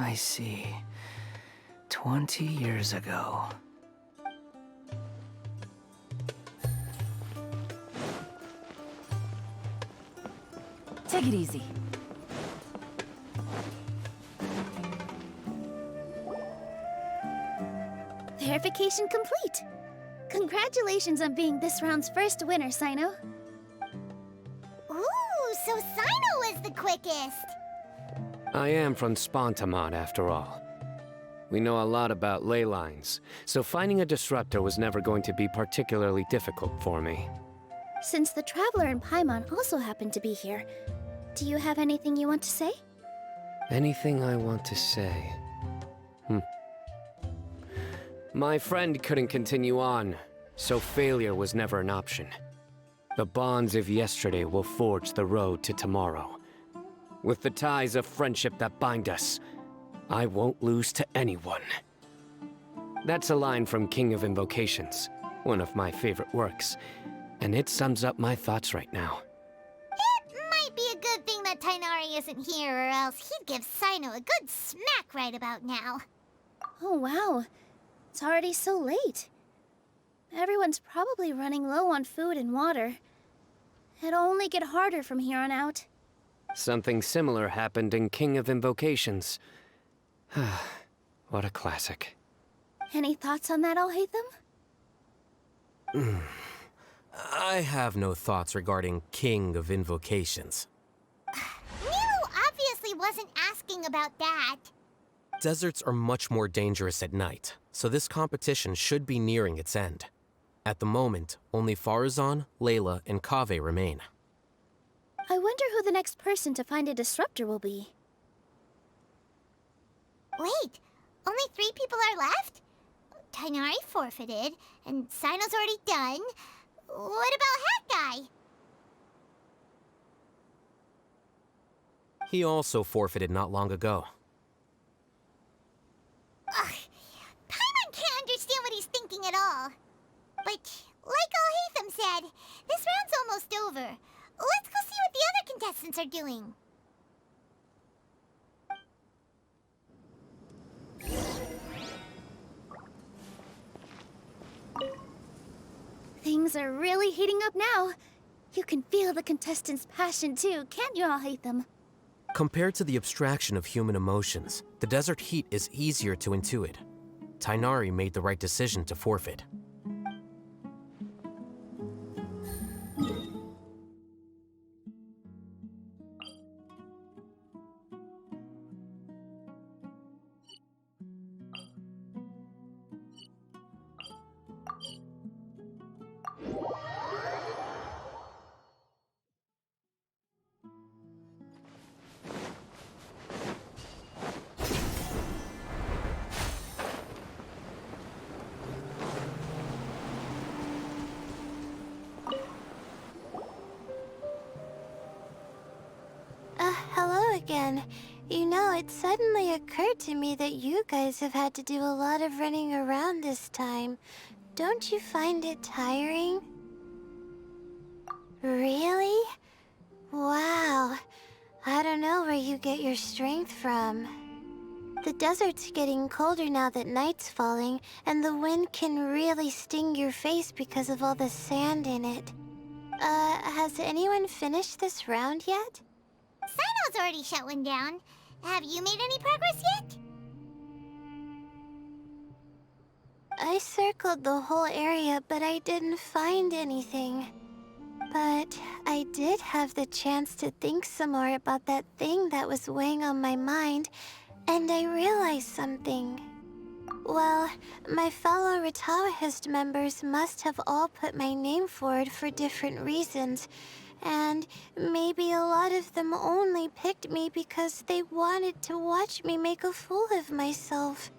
I see. 20 years ago. Take it easy. Verification complete. Congratulations on being this round's first winner, Sino. Ooh, so Sino was the quickest. I am from Spontamon, after all. We know a lot about ley lines, so finding a disruptor was never going to be particularly difficult for me. Since the Traveler and Paimon also happen to be here, do you have anything you want to say? Anything I want to say? My friend couldn't continue on, so failure was never an option. The bonds of yesterday will forge the road to tomorrow. With the ties of friendship that bind us, I won't lose to anyone. That's a line from King of Invocations, one of my favorite works, and it sums up my thoughts right now. It might be a good thing that Tainari isn't here, or else he'd give Sino a good smack right about now. Oh wow, it's already so late. Everyone's probably running low on food and water. It'll only get harder from here on out. Something similar happened in King of Invocations. What a classic. Any thoughts on that, Alhaitham? I have no thoughts regarding King of Invocations. Nero obviously wasn't asking about that. Deserts are much more dangerous at night, so this competition should be nearing its end. At the moment, only Farazan, Layla, and Kaveh remain. I wonder who the next person to find a disruptor will be. Wait, only 3 people are left? Tainari forfeited, and Sino's already done. What about Hat Guy? He also forfeited not long ago. Ugh, Paimon can't understand what he's thinking at all. But, like Alhaitham said, this round's almost over. Let's go see what the other contestants are doing. Things are really heating up now. You can feel the contestants' passion too, can't you, Alhaitham? Compared to the abstraction of human emotions, the desert heat is easier to intuit. Tainari made the right decision to forfeit. Hello again. You know, it suddenly occurred to me that you guys have had to do a lot of running around this time. Don't you find it tiring? Really? Wow. I don't know where you get your strength from. The desert's getting colder now that night's falling, and the wind can really sting your face because of all the sand in it. Has anyone finished this round yet? Sino's already shut one down. Have you made any progress yet? I circled the whole area, but I didn't find anything. But I did have the chance to think some more about that thing that was weighing on my mind, and I realized something. Well, my fellow Retawahist members must have all put my name forward for different reasons, and maybe a lot of them only picked me because they wanted to watch me make a fool of myself.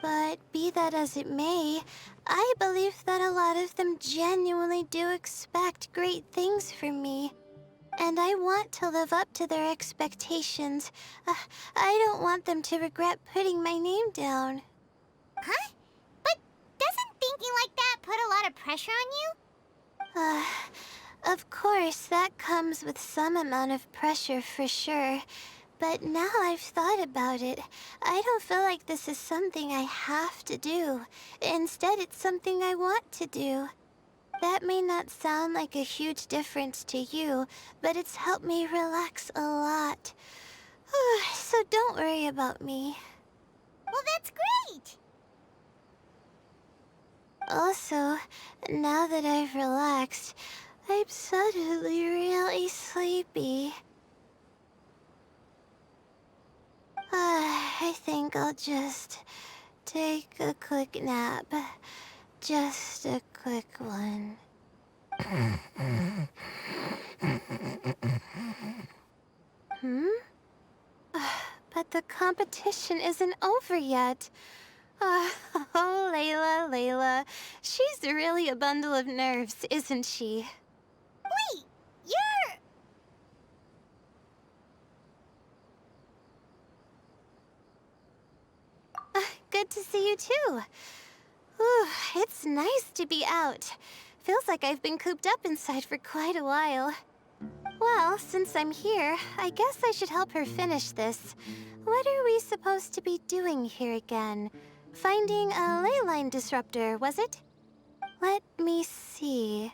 But be that as it may, I believe that a lot of them genuinely do expect great things from me. And I want to live up to their expectations. I don't want them to regret putting my name down. Huh? But doesn't thinking like that put a lot of pressure on you? Of course, that comes with some amount of pressure for sure. But now I've thought about it, I don't feel like this is something I have to do. Instead, it's something I want to do. That may not sound like a huge difference to you, but it's helped me relax a lot. So don't worry about me. Well, that's great! Also, now that I've relaxed, I'm suddenly really sleepy. I think I'll just take a quick nap. Just a quick one. But the competition isn't over yet. Oh, Layla. She's really a bundle of nerves, isn't she? Wait, you're... Good to see you too. Ooh, it's nice to be out. Feels like I've been cooped up inside for quite a while. Well, since I'm here, I guess I should help her finish this. What are we supposed to be doing here again? Finding a ley line disruptor, was it? Let me see.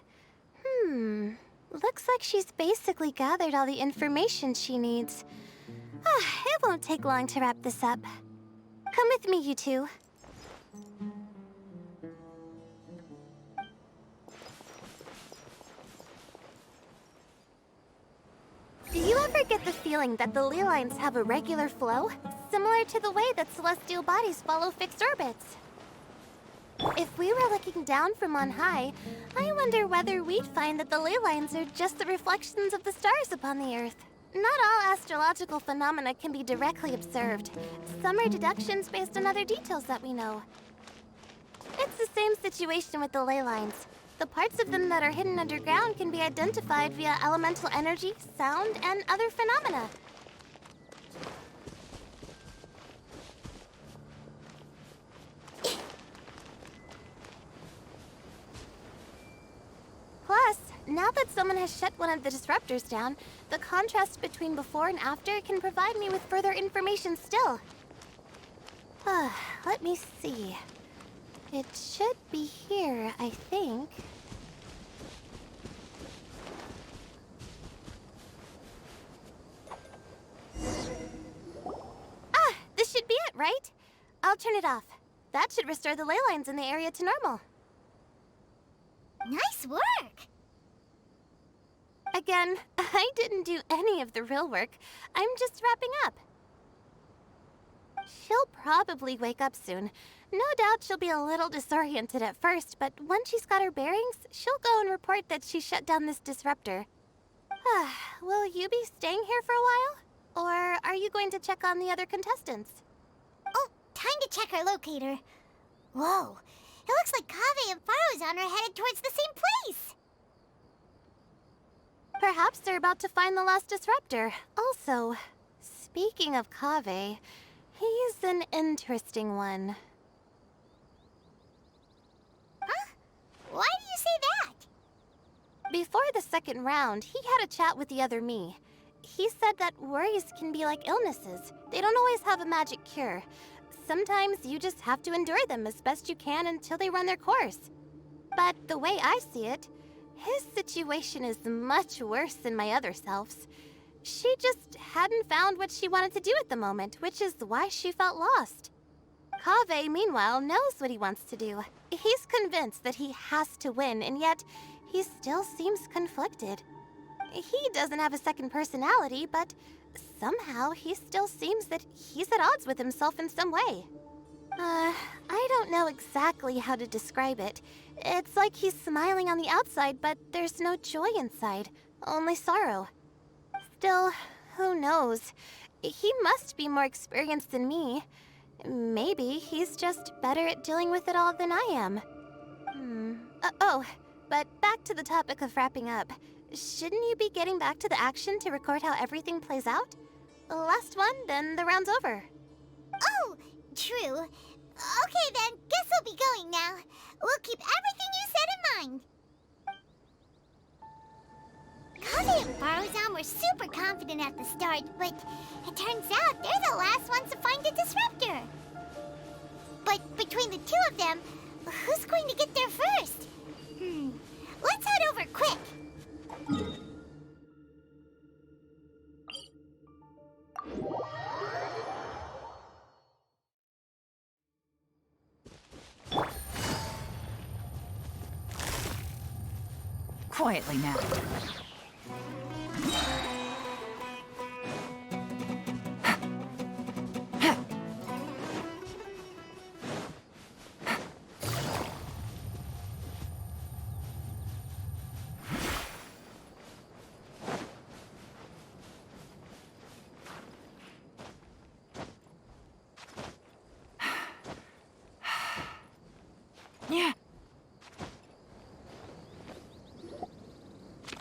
Looks like she's basically gathered all the information she needs. It won't take long to wrap this up. Come with me, you two. Do you ever get the feeling that the ley lines have a regular flow? Similar to the way that celestial bodies follow fixed orbits. If we were looking down from on high, I wonder whether we'd find that the ley lines are just the reflections of the stars upon the Earth. Not all astrological phenomena can be directly observed. Some are deductions based on other details that we know. It's the same situation with the ley lines. The parts of them that are hidden underground can be identified via elemental energy, sound, and other phenomena. Plus, now that someone has shut one of the disruptors down, the contrast between before and after can provide me with further information still. Let me see. It should be here, I think. This should be it, right? I'll turn it off. That should restore the ley lines in the area to normal. Nice work! Again, I didn't do any of the real work. I'm just wrapping up. She'll probably wake up soon. No doubt she'll be a little disoriented at first, but once she's got her bearings, she'll go and report that she shut down this disruptor. Will you be staying here for a while? Or are you going to check on the other contestants? Oh, time to check our locator. Whoa, it looks like Kaveh and Farozan are headed towards the same place. Perhaps they're about to find the last disruptor. Also, speaking of Kaveh, he's an interesting one. Huh? Why do you say that? Before the second round, he had a chat with the other me. He said that worries can be like illnesses. They don't always have a magic cure. Sometimes you just have to endure them as best you can until they run their course. But the way I see it, his situation is much worse than my other self's. She just hadn't found what she wanted to do at the moment, which is why she felt lost. Kaveh, meanwhile, knows what he wants to do. He's convinced that he has to win, and yet he still seems conflicted. He doesn't have a second personality, but somehow he still seems that he's at odds with himself in some way. I don't know exactly how to describe it. It's like he's smiling on the outside, but there's no joy inside, only sorrow. Still, who knows? He must be more experienced than me. Maybe he's just better at dealing with it all than I am. But back to the topic of wrapping up. Shouldn't you be getting back to the action to record how everything plays out? Last one, then the round's over. Oh, true. Okay then, guess we'll be going now. We'll keep everything you said in mind. Kaveh and Farazan were super confident at the start, but it turns out they're the last ones to find a disruptor. But between the two of them, who's going to get there first? Let's head over quick. Quietly now. Yeah.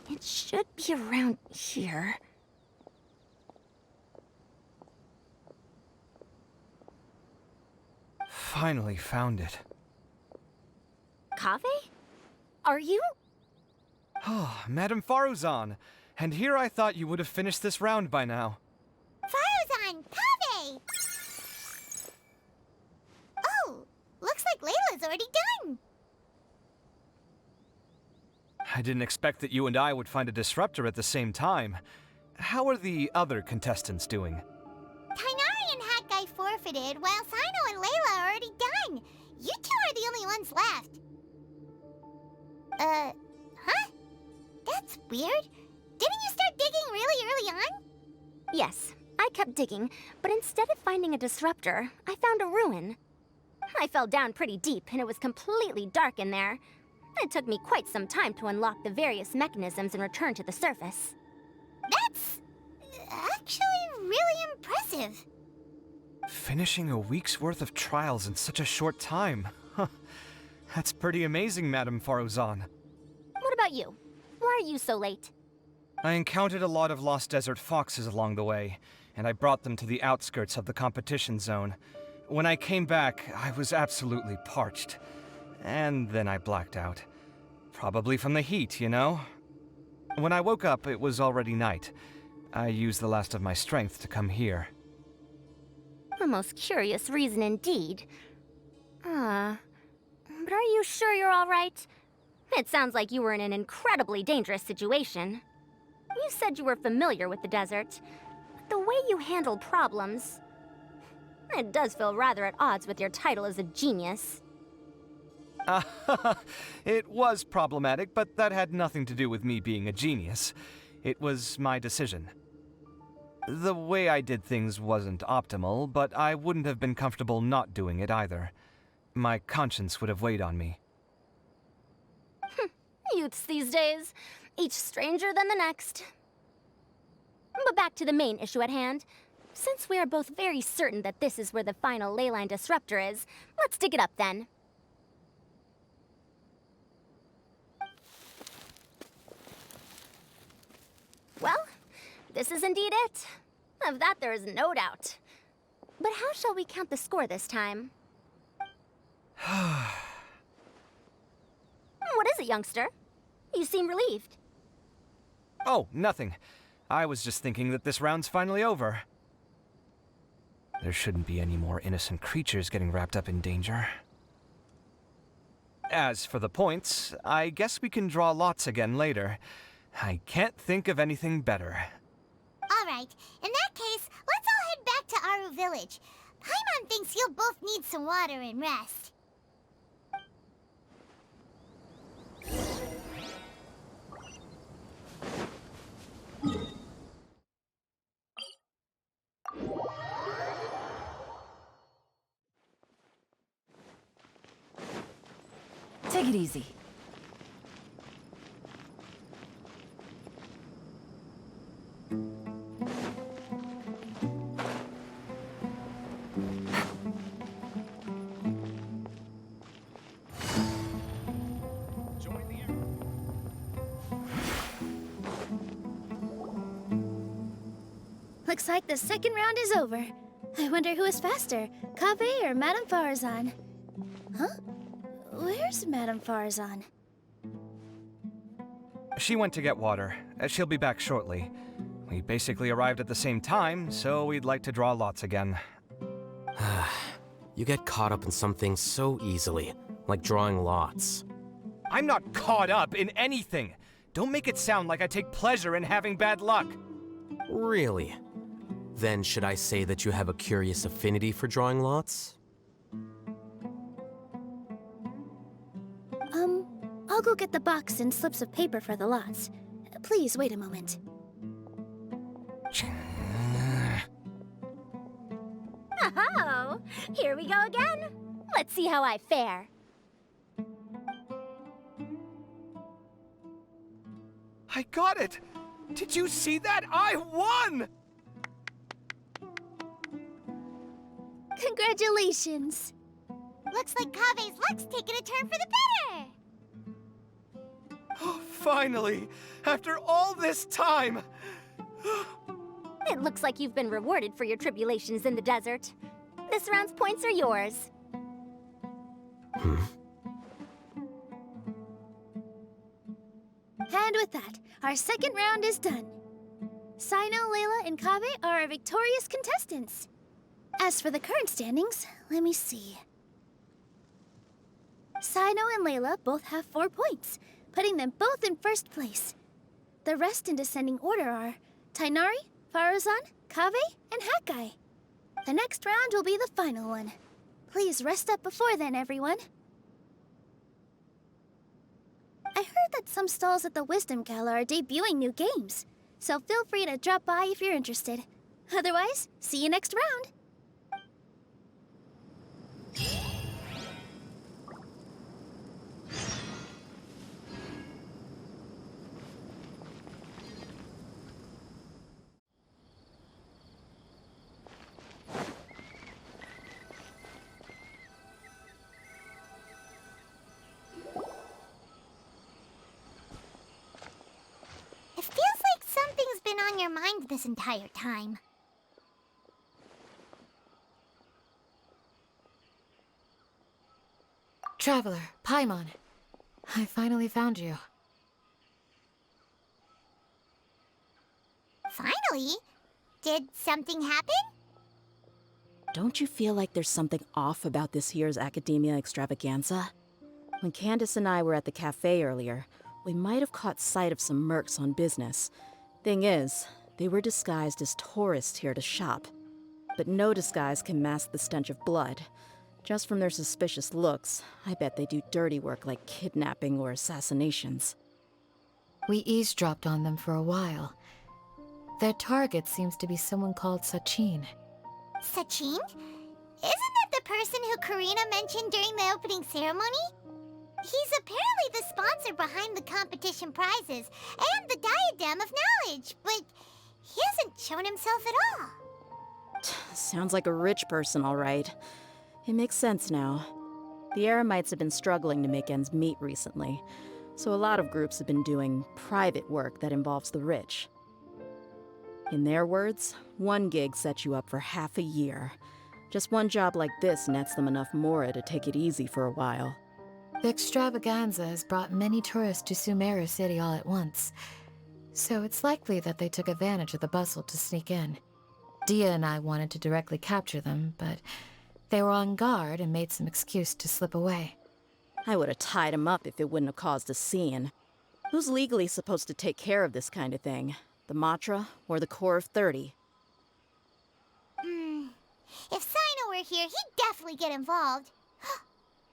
It should be around here. Finally found it. Kaveh? Are you? Oh, Madame Faruzan. And here I thought you would have finished this round by now. Farazan, Kaveh! Oh, looks like Layla's already done. I didn't expect that you and I would find a disruptor at the same time. How are the other contestants doing? Kainari and Hat Guy forfeited, while Sino and Layla are already done. You two are the only ones left. Huh? That's weird. Didn't you start digging really early on? Yes, I kept digging, but instead of finding a disruptor, I found a ruin. I fell down pretty deep, and it was completely dark in there. It took me quite some time to unlock the various mechanisms and return to the surface. That's actually really impressive. Finishing a week's worth of trials in such a short time. Huh. That's pretty amazing, Madame Faruzan. What about you? Why are you so late? I encountered a lot of lost desert foxes along the way, and I brought them to the outskirts of the competition zone. When I came back, I was absolutely parched. And then I blacked out. Probably from the heat, you know? When I woke up, it was already night. I used the last of my strength to come here. A most curious reason indeed. But are you sure you're all right? It sounds like you were in an incredibly dangerous situation. You said you were familiar with the desert. But the way you handle problems... It does feel rather at odds with your title as a genius. It was problematic, but that had nothing to do with me being a genius. It was my decision. The way I did things wasn't optimal, but I wouldn't have been comfortable not doing it either. My conscience would have weighed on me. Youths these days, each stranger than the next. But back to the main issue at hand. Since we are both very certain that this is where the final leyline disruptor is, let's dig it up then. Well, this is indeed it. Of that there is no doubt. But how shall we count the score this time? What is it, youngster? You seem relieved. Oh, nothing. I was just thinking that this round's finally over. There shouldn't be any more innocent creatures getting wrapped up in danger. As for the points, I guess we can draw lots again later. I can't think of anything better. All right, in that case, let's all head back to Aru Village. Paimon thinks you'll both need some water and rest. Take it easy. Looks like the second round is over. I wonder who is faster, Kaveh or Madame Farazan? Huh? Where's Madame Farazan? She went to get water. She'll be back shortly. We basically arrived at the same time, so we'd like to draw lots again. You get caught up in something so easily, like drawing lots. I'm not caught up in anything! Don't make it sound like I take pleasure in having bad luck! Really? Then should I say that you have a curious affinity for drawing lots? I'll go get the box and slips of paper for the lots. Please wait a moment. Oh, here we go again. Let's see how I fare. I got it! Did you see that? I won! Congratulations! Looks like Kave's luck's taking a turn for the better. Finally! After all this time! It looks like you've been rewarded for your tribulations in the desert. This round's points are yours. And with that, our second round is done. Sino, Layla, and Kave are our victorious contestants. As for the current standings, let me see. Sino and Layla both have 4 points, putting them both in first place. The rest in descending order are Tainari, Faruzan, Kave, and Hakai. The next round will be the final one. Please rest up before then, everyone. I heard that some stalls at the Wisdom Gala are debuting new games, so feel free to drop by if you're interested. Otherwise, see you next round! It feels like something's been on your mind this entire time. Traveler, Paimon. I finally found you. Finally? Did something happen? Don't you feel like there's something off about this year's Academia extravaganza? When Candace and I were at the cafe earlier, we might have caught sight of some mercs on business. Thing is, they were disguised as tourists here to shop. But no disguise can mask the stench of blood. Just from their suspicious looks, I bet they do dirty work like kidnapping or assassinations. We eavesdropped on them for a while. Their target seems to be someone called Sachin. Sachin? Isn't that the person who Karina mentioned during the opening ceremony? He's apparently the sponsor behind the competition prizes and the Diadem of Knowledge, but he hasn't shown himself at all. Sounds like a rich person, all right. It makes sense now. The Eremites have been struggling to make ends meet recently, so a lot of groups have been doing private work that involves the rich. In their words, one gig sets you up for half a year. Just one job like this nets them enough mora to take it easy for a while. The extravaganza has brought many tourists to Sumeru City all at once, so it's likely that they took advantage of the bustle to sneak in. Dia and I wanted to directly capture them, but they were on guard and made some excuse to slip away. I would have tied him up if it wouldn't have caused a scene. Who's legally supposed to take care of this kind of thing? The Matra or the Corps of 30? If Sino were here, he'd definitely get involved.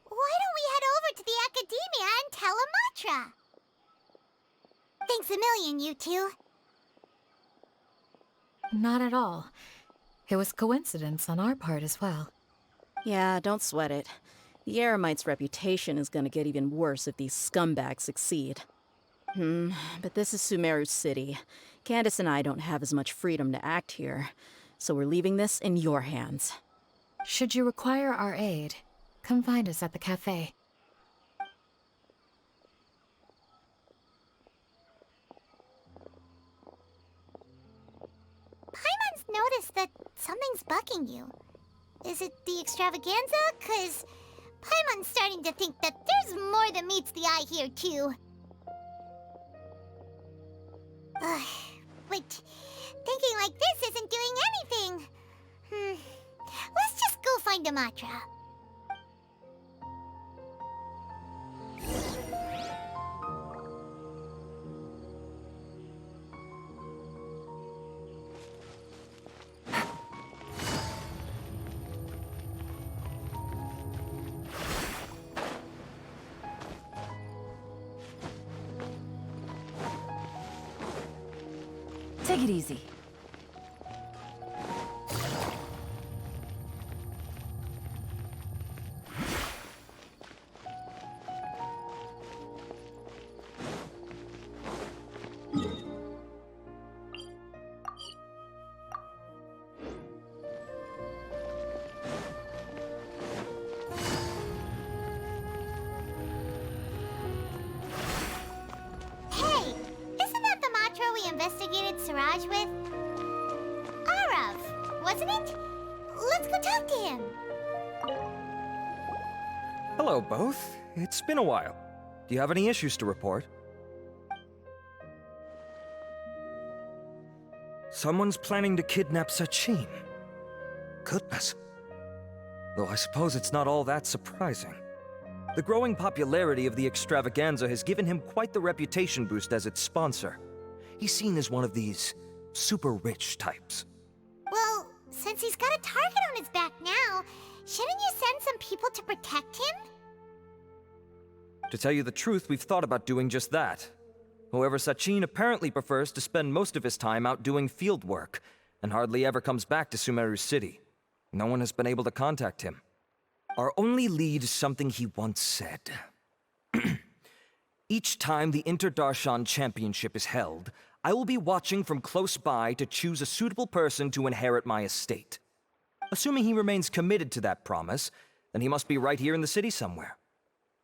Why don't we head over to the Academia and tell Amatra? Thanks a million, you two. Not at all. It was coincidence on our part as well. Yeah, don't sweat it. The Eremites' reputation is gonna get even worse if these scumbags succeed. But this is Sumeru City. Candace and I don't have as much freedom to act here, so we're leaving this in your hands. Should you require our aid, come find us at the cafe. Paimon's noticed that something's bugging you. Is it the extravaganza? 'Cause Paimon's starting to think that there's more than meets the eye here, too. but thinking like this isn't doing anything. Let's just go find a Matra. Take it easy. Hey, isn't that the Matra we investigated Siraj with? Arav, wasn't it? Let's go talk to him. Hello, both. It's been a while. Do you have any issues to report? Someone's planning to kidnap Sachin. Goodness. Though I suppose it's not all that surprising. The growing popularity of the extravaganza has given him quite the reputation boost as its sponsor. He's seen as one of these super rich types. Well, since he's got a target on his back now, shouldn't you send some people to protect him? To tell you the truth, we've thought about doing just that. However, Sachin apparently prefers to spend most of his time out doing field work, and hardly ever comes back to Sumeru City. No one has been able to contact him. Our only lead is something he once said. Each time the Inter-Darshan Championship is held, I will be watching from close by to choose a suitable person to inherit my estate. Assuming he remains committed to that promise, then he must be right here in the city somewhere.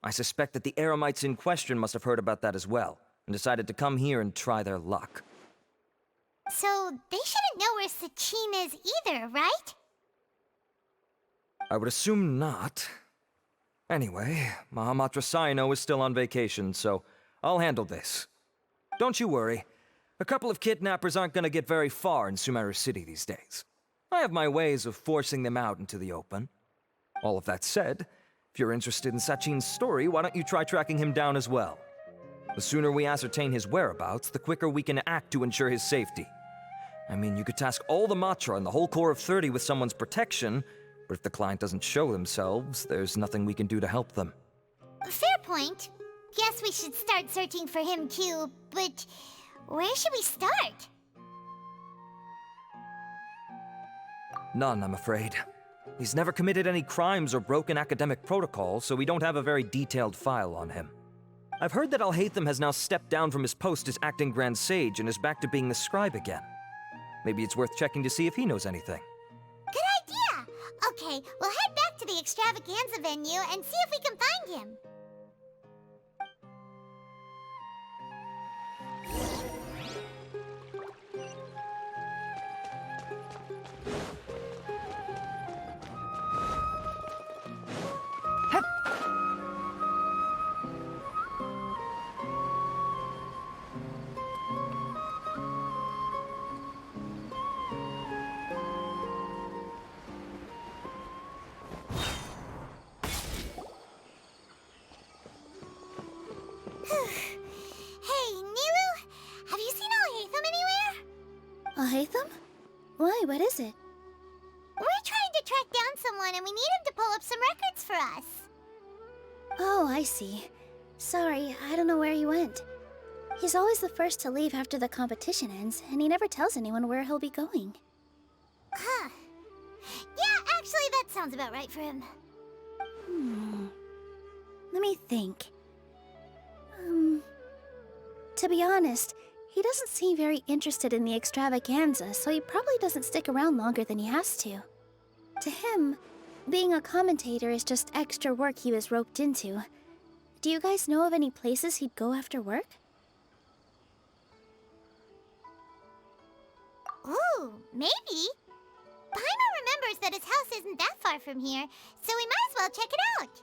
I suspect that the Eremites in question must have heard about that as well, and decided to come here and try their luck. So they shouldn't know where Sachin is either, right? I would assume not. Anyway, Mahamatra Saino is still on vacation, so I'll handle this. Don't you worry. A couple of kidnappers aren't gonna get very far in Sumeru City these days. I have my ways of forcing them out into the open. All of that said, if you're interested in Sachin's story, why don't you try tracking him down as well? The sooner we ascertain his whereabouts, the quicker we can act to ensure his safety. I mean, you could task all the Matra and the whole Corps of 30 with someone's protection, but if the client doesn't show themselves, there's nothing we can do to help them. Fair point. Guess we should start searching for him too, but where should we start? None, I'm afraid. He's never committed any crimes or broken academic protocol, so we don't have a very detailed file on him. I've heard that Alhaitham has now stepped down from his post as acting Grand Sage and is back to being the scribe again. Maybe it's worth checking to see if he knows anything. Good idea! Okay, we'll head back to the extravaganza venue and see if we can find him. Hey, Nilu, have you seen Alhaitham anywhere? Alhaitham? Why, what is it? We're trying to track down someone and we need him to pull up some records for us. Oh, I see. Sorry, I don't know where he went. He's always the first to leave after the competition ends, and he never tells anyone where he'll be going. Huh. Yeah, actually, that sounds about right for him. Let me think. To be honest, he doesn't seem very interested in the extravaganza, so he probably doesn't stick around longer than he has to. To him, being a commentator is just extra work he was roped into. Do you guys know of any places he'd go after work? Ooh, maybe. Paimon remembers that his house isn't that far from here, so we might as well check it out.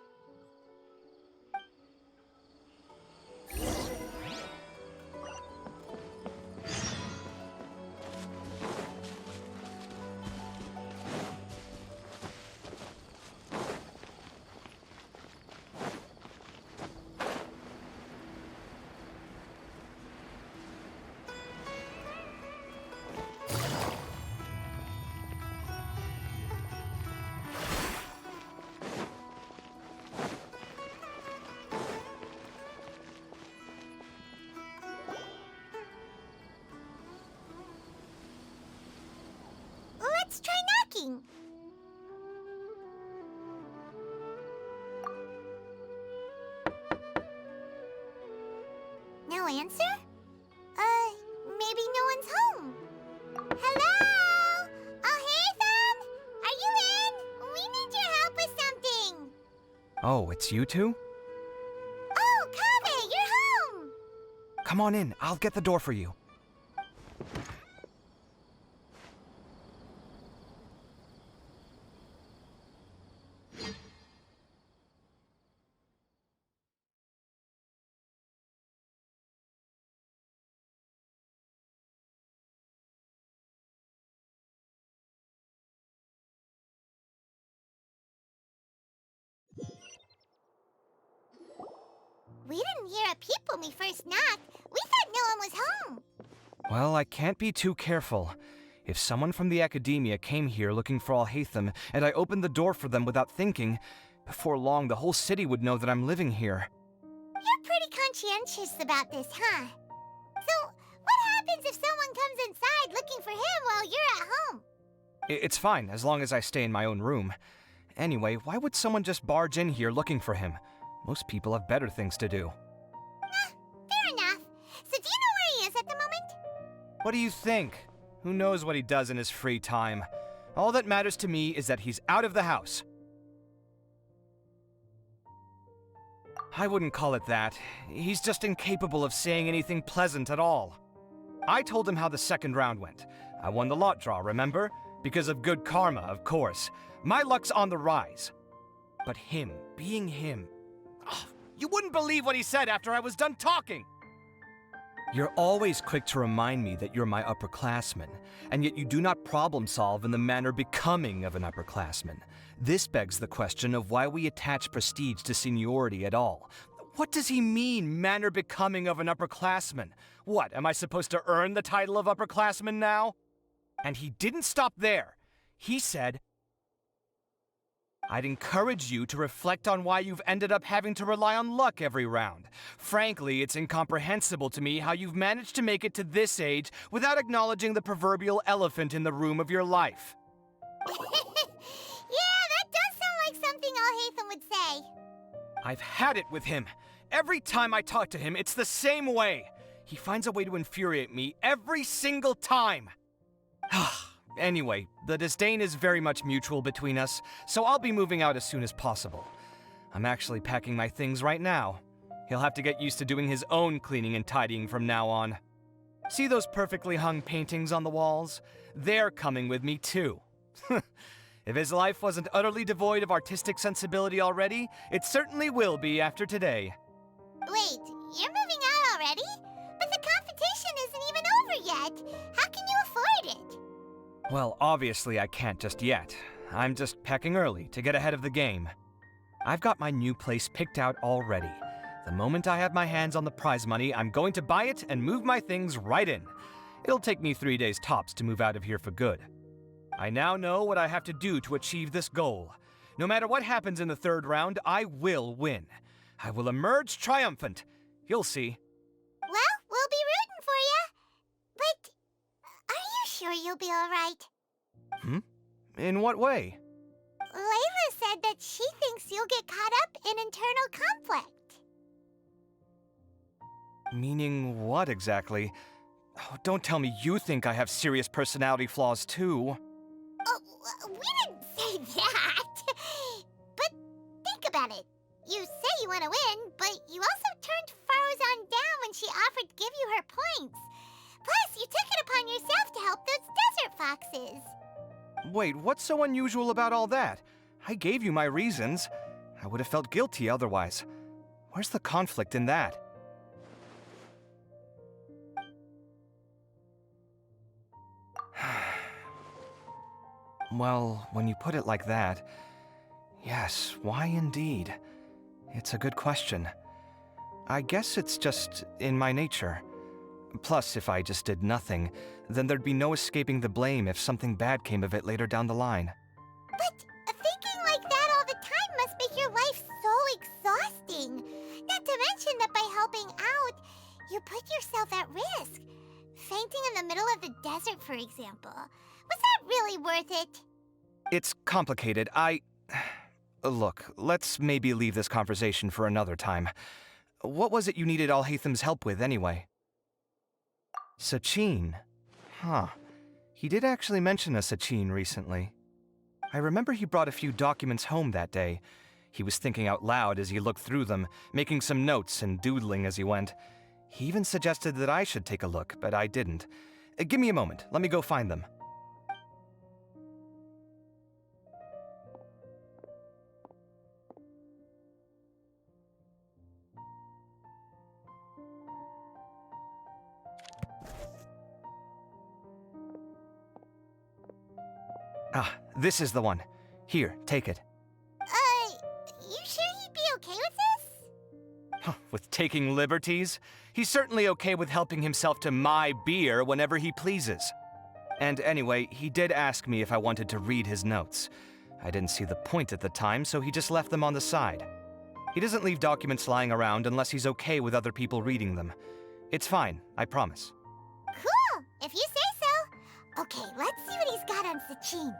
answer? Maybe no one's home. Hello? Alhaitham? Are you in? We need your help with something. Oh, it's you two? Oh, Kaveh, you're home! Come on in, I'll get the door for you. We didn't hear a peep when we first knocked. We thought no one was home. Well, I can't be too careful. If someone from the academia came here looking for Alhaitham, and I opened the door for them without thinking, before long the whole city would know that I'm living here. You're pretty conscientious about this, huh? So, what happens if someone comes inside looking for him while you're at home? It's fine, as long as I stay in my own room. Anyway, why would someone just barge in here looking for him? Most people have better things to do. Fair enough. So do you know where he is at the moment? What do you think? Who knows what he does in his free time? All that matters to me is that he's out of the house. I wouldn't call it that. He's just incapable of saying anything pleasant at all. I told him how the second round went. I won the lot draw, remember? Because of good karma, of course. My luck's on the rise. But him, being him... you wouldn't believe what he said after I was done talking! You're always quick to remind me that you're my upperclassman, and yet you do not problem solve in the manner becoming of an upperclassman. This begs the question of why we attach prestige to seniority at all. What does he mean, manner becoming of an upperclassman? What, am I supposed to earn the title of upperclassman now? And he didn't stop there. He said, I'd encourage you to reflect on why you've ended up having to rely on luck every round. Frankly, it's incomprehensible to me how you've managed to make it to this age without acknowledging the proverbial elephant in the room of your life. Yeah, that does sound like something Alhaitham would say. I've had it with him. Every time I talk to him, it's the same way. He finds a way to infuriate me every single time. Anyway, the disdain is very much mutual between us, so I'll be moving out as soon as possible. I'm actually packing my things right now. He'll have to get used to doing his own cleaning and tidying from now on. See those perfectly hung paintings on the walls? They're coming with me too. If his life wasn't utterly devoid of artistic sensibility already, it certainly will be after today. Wait, you're moving out already? But the competition isn't even over yet. How can you afford it? Well, obviously I can't just yet. I'm just packing early to get ahead of the game. I've got my new place picked out already. The moment I have my hands on the prize money, I'm going to buy it and move my things right in. It'll take me 3 days tops to move out of here for good. I now know what I have to do to achieve this goal. No matter what happens in the third round, I will win. I will emerge triumphant. You'll see. Well, we'll be rooting for you. But are you sure you'll be all right? In what way? Layla said that she thinks you'll get caught up in internal conflict. Meaning what exactly? Oh, don't tell me you think I have serious personality flaws too. Oh, we didn't say that. But think about it. You say you want to win, but you also turned Faruzan down when she offered to give you her points. Plus, you took it upon yourself to help those desert foxes. Wait, what's so unusual about all that? I gave you my reasons. I would have felt guilty otherwise. Where's the conflict in that? Well, when you put it like that, yes, why indeed? It's a good question. I guess it's just in my nature. Plus, if I just did nothing, then there'd be no escaping the blame if something bad came of it later down the line. But thinking like that all the time must make your life so exhausting. Not to mention that by helping out, you put yourself at risk. Fainting in the middle of the desert, for example. Was that really worth it? It's complicated. Look, let's maybe leave this conversation for another time. What was it you needed Alhaitham's help with, anyway? Sachin? Huh. He did actually mention a Sachin recently. I remember he brought a few documents home that day. He was thinking out loud as he looked through them, making some notes and doodling as he went. He even suggested that I should take a look, but I didn't. Give me a moment. Let me go find them. Ah, this is the one. Here, take it. You sure he'd be okay with this? With taking liberties? He's certainly okay with helping himself to my beer whenever he pleases. And anyway, he did ask me if I wanted to read his notes. I didn't see the point at the time, so he just left them on the side. He doesn't leave documents lying around unless he's okay with other people reading them. It's fine, I promise. Cool, if you say so. Okay, let's see what he's got on Sachin.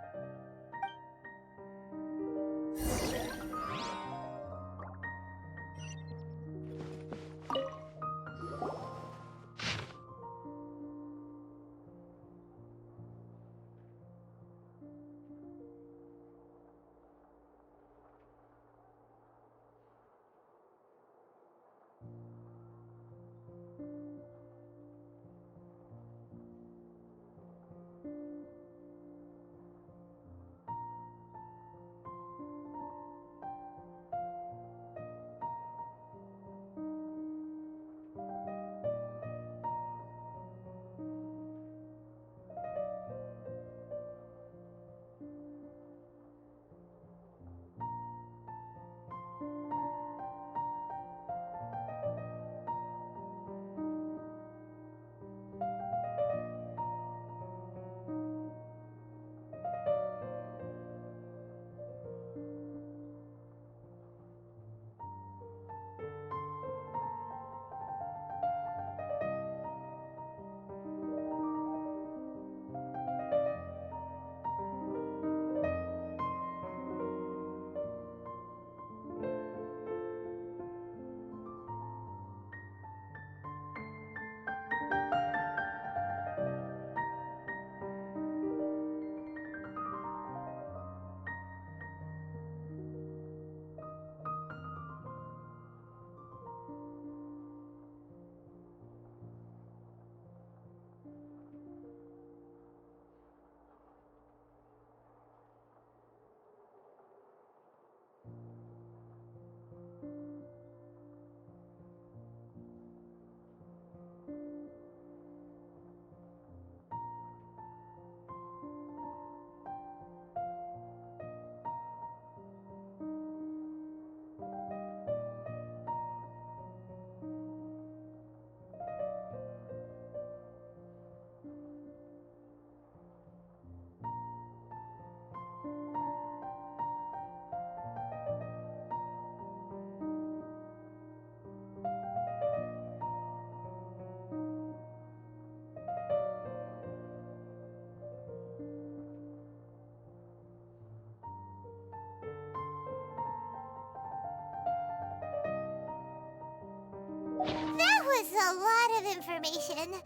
That was a lot of information.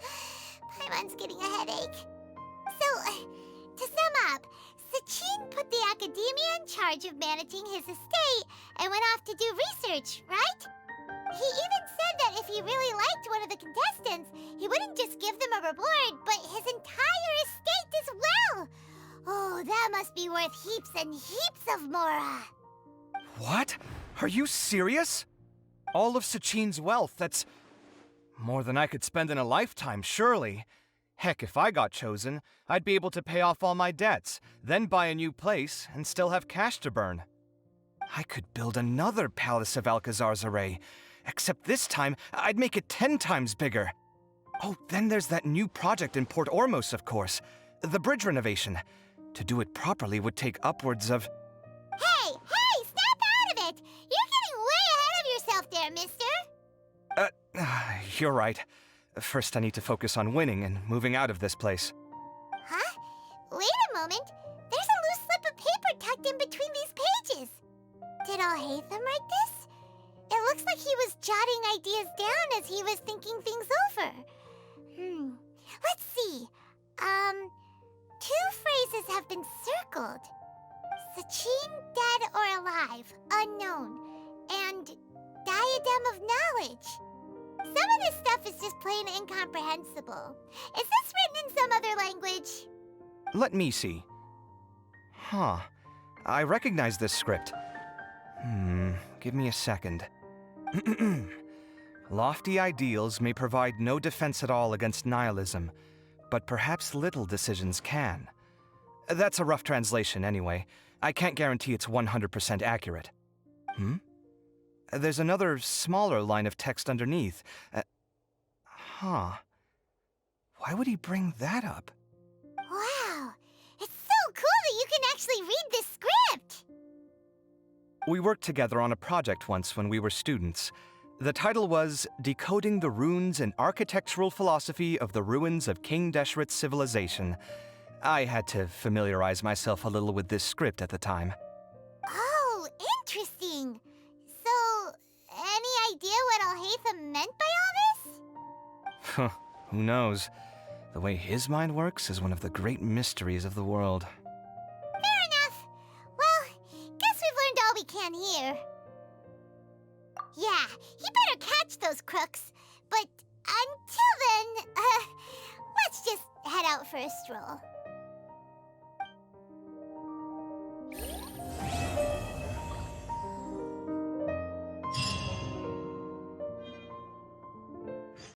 Paimon's getting a headache. So, to sum up, Sachin put the academia in charge of managing his estate and went off to do research, right? He even said that if he really liked one of the contestants, he wouldn't just give them a reward, but his entire estate as well. Oh, that must be worth heaps and heaps of mora. What? Are you serious? All of Sachin's wealth, that's more than I could spend in a lifetime, surely. Heck, if I got chosen, I'd be able to pay off all my debts, then buy a new place, and still have cash to burn. I could build another Palace of Alcazar's array, except this time, I'd make it 10 times bigger. Oh, then there's that new project in Port Ormos, of course. The bridge renovation. To do it properly would take upwards of... Hey, snap out of it! You're getting way ahead of yourself there, mister! You're right. First, I need to focus on winning and moving out of this place. Huh? Wait a moment. There's a loose slip of paper tucked in between these pages. Did Alhaitham write this? It looks like he was jotting ideas down as he was thinking things over. Let's see. Two phrases have been circled. Sachin, dead or alive, unknown. And diadem of knowledge. Some of this stuff is just plain incomprehensible. Is this written in some other language? Let me see. Huh. I recognize this script. Give me a second. Lofty ideals may provide no defense at all against nihilism, but perhaps little decisions can. That's a rough translation anyway. I can't guarantee it's 100% accurate. There's another smaller line of text underneath. Why would he bring that up? Wow, it's so cool that you can actually read this script! We worked together on a project once when we were students. The title was Decoding the Runes and Architectural Philosophy of the Ruins of King Deshret's Civilization. I had to familiarize myself a little with this script at the time. Oh, interesting. So, any idea what Alhaitham meant by all this? Who knows? The way his mind works is one of the great mysteries of the world. Fair enough. Well, guess we've learned all we can here. Yeah, he better catch those crooks. But until then, let's just head out for a stroll.